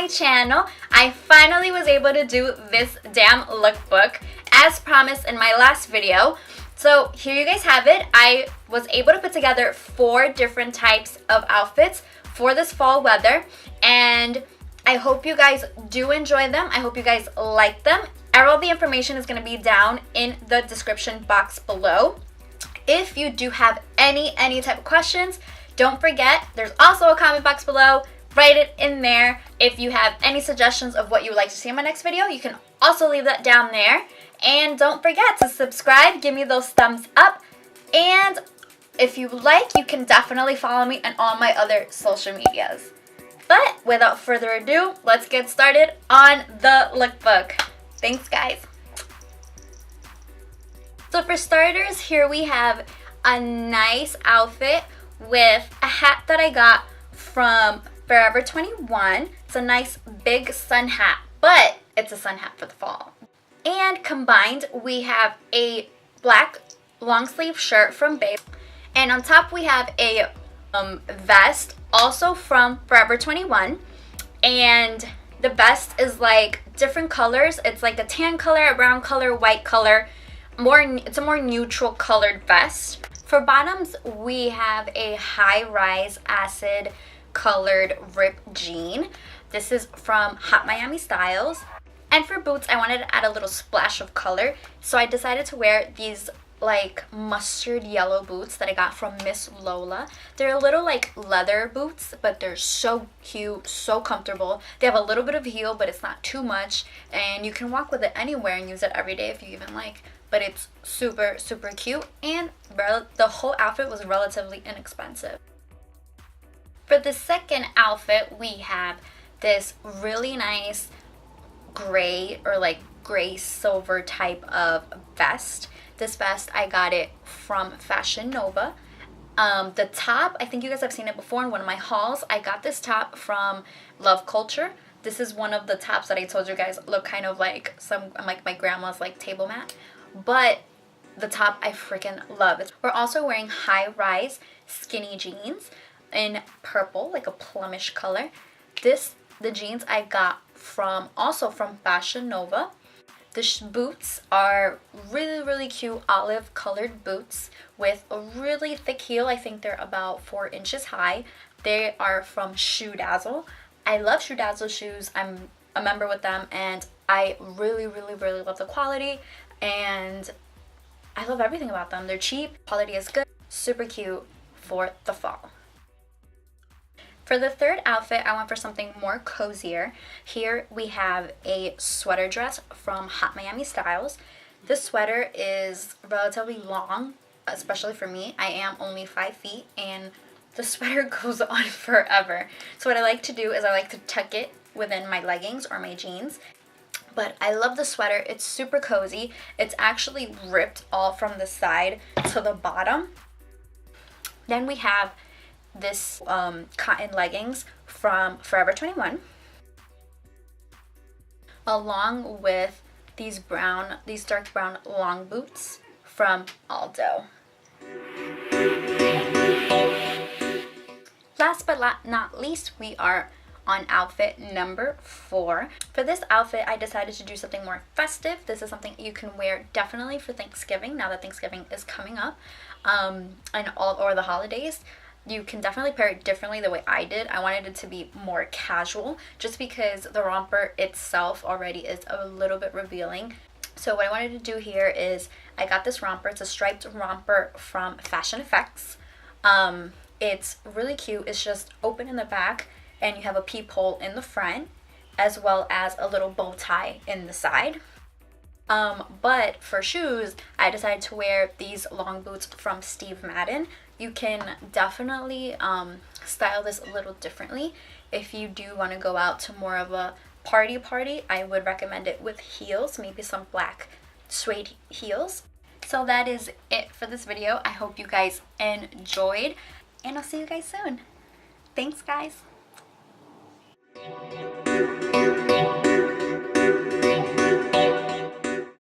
channel. I finally was able to do this damn lookbook as promised in my last video. So here you guys have it. I was able to put together 4 different types of outfits for this fall weather, and I hope you guys do enjoy them. I hope you guys like them. All the information is going to be down in the description box below. If you do have any type of questions, don't forget there's also a comment box below. Write it in there. If you have any suggestions of what you would like to see in my next video, you can also leave that down there. And don't forget to subscribe, give me those thumbs up, and if you like, you can definitely follow me on all my other social medias. But without further ado, let's get started on the lookbook. Thanks, guys. So for starters, here we have a nice outfit with a hat that I got from Forever 21. It's a nice big sun hat, but it's a sun hat for the fall. And combined, we have a black long sleeve shirt from Bebe. And on top, we have a vest also from Forever 21. And the vest is like different colors. It's like a tan color, a brown color, white color. It's a more neutral colored vest. For bottoms, we have a high-rise acid colored ripped jean. This is from Hot Miami Styles. And for boots, I wanted to add a little splash of color, so I decided to wear these like mustard yellow boots that I got from Miss Lola. They're a little like leather boots, but they're so cute, so comfortable. They have a little bit of heel, but it's not too much, and you can walk with it anywhere and use it every day if you even like. But it's super cute, and the whole outfit was relatively inexpensive. For the second outfit, we have this really nice gray or like gray silver type of vest. This vest, I got it from Fashion Nova. The top, I think you guys have seen it before in one of my hauls. I got this top from Love Culture. This is one of the tops that I told you guys look kind of like my grandma's like table mat. But the top I freaking love it. We're also wearing high-rise skinny jeans in purple, like a plumish color. The jeans I got also from Fashion Nova. The boots are really cute olive colored boots with a really thick heel. I think they're about 4 inches high. They are from Dazzle. I love Dazzle shoes. I'm a member with them, and I really love the quality, and I love everything about them. They're cheap, quality is good, super cute for the fall. For the third outfit, I went for something more cozier. Here we have a sweater dress from Hot Miami Styles. This sweater is relatively long, especially for me. I am only 5 feet, and the sweater goes on forever. So what I like to do is I like to tuck it within my leggings or my jeans. But I love the sweater. It's super cozy. It's actually ripped all from the side to the bottom. Then we have this cotton leggings from Forever 21, along with these dark brown long boots from Aldo. Last but not least, we are on outfit number 4. For this outfit, I decided to do something more festive. This is something you can wear definitely for Thanksgiving, now that Thanksgiving is coming up, or the holidays. You can definitely pair it differently the way I did. I wanted it to be more casual, just because the romper itself already is a little bit revealing. So what I wanted to do here is I got this romper. It's a striped romper from Fashion Effects. It's really cute. It's just open in the back, and you have a peephole in the front, as well as a little bow tie in the side. But for shoes, I decided to wear these long boots from Madden. You can definitely style this a little differently. If you do want to go out to more of a party, I would recommend it with heels, maybe some black suede heels. So that is it for this video. I hope you guys enjoyed, and I'll see you guys soon. Thanks, guys.